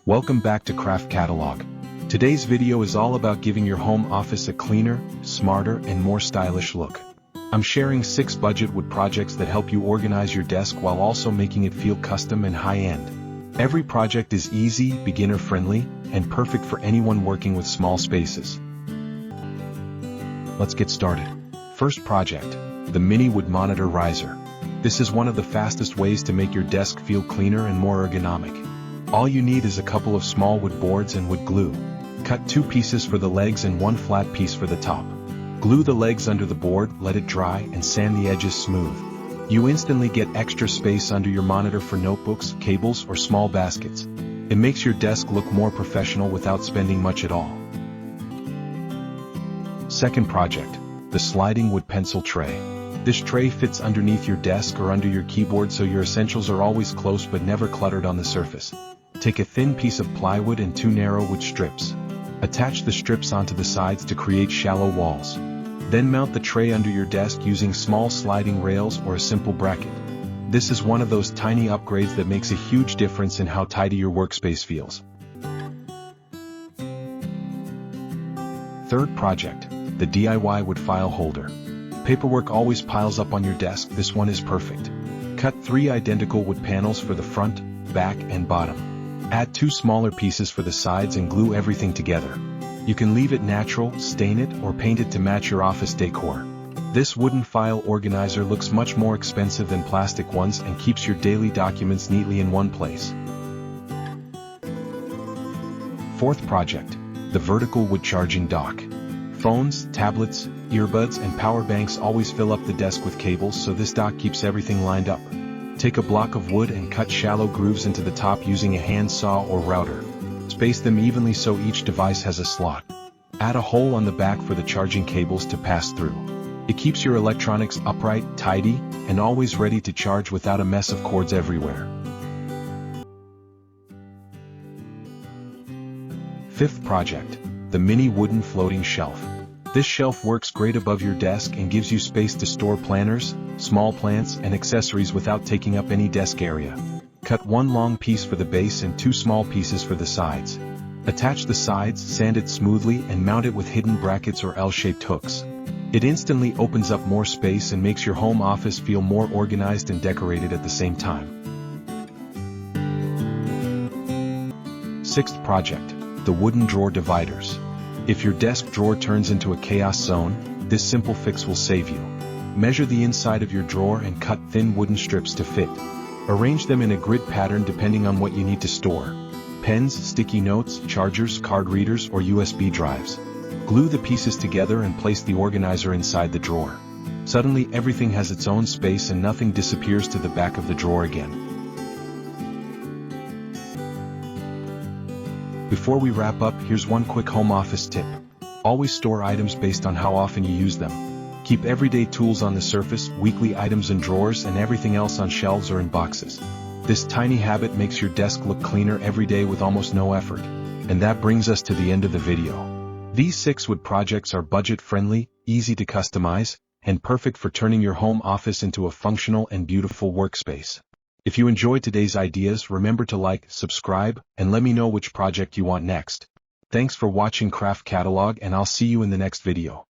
Welcome back to Craft Catalog. Today's video is all about giving your home office a cleaner, smarter, and more stylish look. I'm sharing 6 budget wood projects that help you organize your desk while also making it feel custom and high-end. Every project is easy, beginner-friendly, and perfect for anyone working with small spaces. Let's get started. First project, the Mini Wood Monitor Riser. This is one of the fastest ways to make your desk feel cleaner and more ergonomic. All you need is a couple of small wood boards and wood glue. Cut 2 pieces for the legs and 1 flat piece for the top. Glue the legs under the board, let it dry, and sand the edges smooth. You instantly get extra space under your monitor for notebooks, cables, or small baskets. It makes your desk look more professional without spending much at all. Second project, the Sliding Wood Pencil Tray. This tray fits underneath your desk or under your keyboard so your essentials are always close but never cluttered on the surface. Take a thin piece of plywood and 2 narrow wood strips. Attach the strips onto the sides to create shallow walls. Then mount the tray under your desk using small sliding rails or a simple bracket. This is one of those tiny upgrades that makes a huge difference in how tidy your workspace feels. Third project, the DIY wood file holder. Paperwork always piles up on your desk. This one is perfect. Cut 3 identical wood panels for the front, back, and bottom. Add 2 smaller pieces for the sides and glue everything together. You can leave it natural, stain it, or paint it to match your office decor. This wooden file organizer looks much more expensive than plastic ones and keeps your daily documents neatly in one place. Fourth project, the vertical wood charging dock. Phones, tablets, earbuds, and power banks always fill up the desk with cables, so this dock keeps everything lined up. Take a block of wood and cut shallow grooves into the top using a hand saw or router. Space them evenly so each device has a slot. Add a hole on the back for the charging cables to pass through. It keeps your electronics upright, tidy, and always ready to charge without a mess of cords everywhere. Fifth project, the Mini Wooden Floating Shelf. This shelf works great above your desk and gives you space to store planners, small plants, and accessories without taking up any desk area. Cut 1 long piece for the base and 2 small pieces for the sides. Attach the sides, sand it smoothly, and mount it with hidden brackets or L-shaped hooks. It instantly opens up more space and makes your home office feel more organized and decorated at the same time. Sixth project, the Wooden Drawer Dividers. If your desk drawer turns into a chaos zone, this simple fix will save you. Measure the inside of your drawer and cut thin wooden strips to fit. Arrange them in a grid pattern depending on what you need to store: pens, sticky notes, chargers, card readers, or USB drives. Glue the pieces together and place the organizer inside the drawer. Suddenly everything has its own space and nothing disappears to the back of the drawer again. Before we wrap up, here's one quick home office tip. Always store items based on how often you use them. Keep everyday tools on the surface, weekly items in drawers, and everything else on shelves or in boxes. This tiny habit makes your desk look cleaner every day with almost no effort. And that brings us to the end of the video. These 6 wood projects are budget-friendly, easy to customize, and perfect for turning your home office into a functional and beautiful workspace. If you enjoyed today's ideas, remember to like, subscribe, and let me know which project you want next. Thanks for watching Craft Catalog, and I'll see you in the next video.